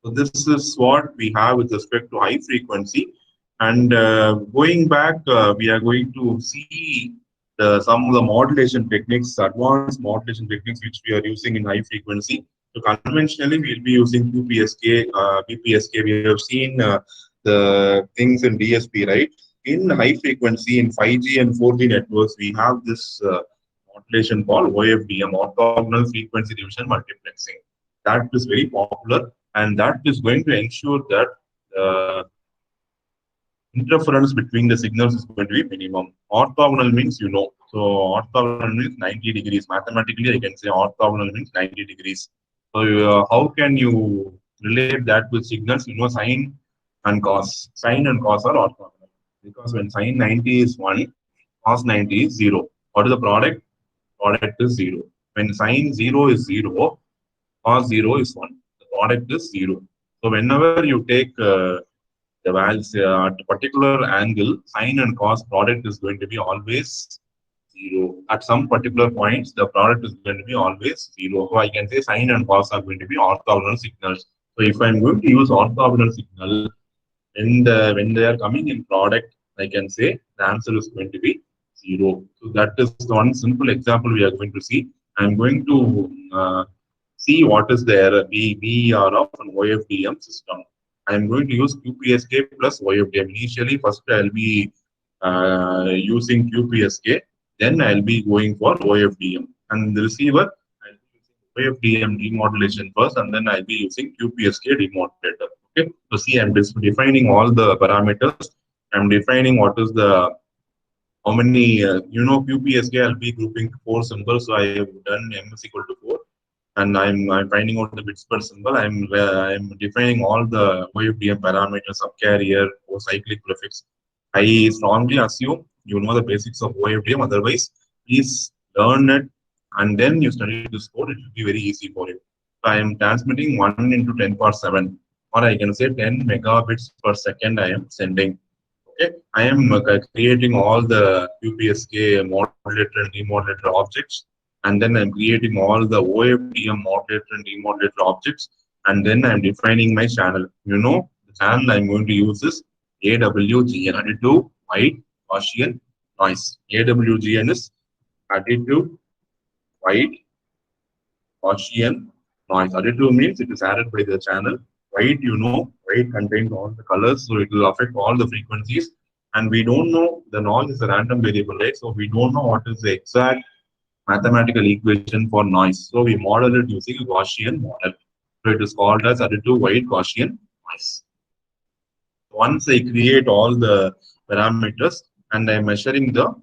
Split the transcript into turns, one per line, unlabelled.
So this is what we have with respect to high frequency. And going back, we are going to see some of the modulation techniques, advanced modulation techniques which we are using in high frequency. So conventionally, we'll be using QPSK, BPSK. We have seen the things in DSP, right? In high frequency, in 5G and 4G networks, we have this modulation called OFDM, orthogonal frequency division multiplexing. That is very popular, and that is going to ensure that interference between the signals is going to be minimum. Orthogonal means So orthogonal means 90 degrees. Mathematically, I can say orthogonal means 90 degrees. So how can you relate that with signals? Sine and cos. Sine and cos are orthogonal because when sine 90 is 1, cos 90 is 0. What is the product? Product is 0. When sine 0 is 0, cos 0 is 1. The product is 0. So whenever you take the values at a particular angle, sine and cos product is going to be always 0. At some particular points, the product is going to be always 0. So I can say sine and cos are going to be orthogonal signals. So if I'm going to use orthogonal signal, when they are coming in product, I can say the answer is going to be 0. So that is one simple example we are going to see. I'm going to see what is the error BER of an OFDM system. I'm going to use QPSK plus OFDM. Initially, first I'll be using QPSK, then I'll be going for OFDM. And the receiver, I'll be using OFDM demodulation first, and then I'll be using QPSK demodulator. Okay, so see, I'm defining all the parameters. I'm defining what is the how many QPSK. I'll be grouping 4 symbols. So I have done M is equal to 4. And I'm finding out the bits per symbol. I'm defining all the OFDM parameters, subcarrier or cyclic prefix. I strongly assume you know the basics of OFDM. Otherwise, please learn it and then you study this code. It will be very easy for you. So I am transmitting 1 into 10 power 7, or I can say 10 megabits per second. I am sending. Okay, I am creating all the QPSK modulator and demodulator objects. And then I'm creating all the OFDM modulator and demodulator objects, and then I'm defining my channel. The channel I'm going to use is AWGN, additive white Gaussian noise. AWGN is additive white Gaussian noise. Additive means it is added by the channel. White, white contains all the colors, so it will affect all the frequencies. And we don't know, the noise is a random variable, right? So we don't know what is the exact mathematical equation for noise. So we model it using a Gaussian model. So it is called as additive white Gaussian noise. Once I create all the parameters and I'm measuring the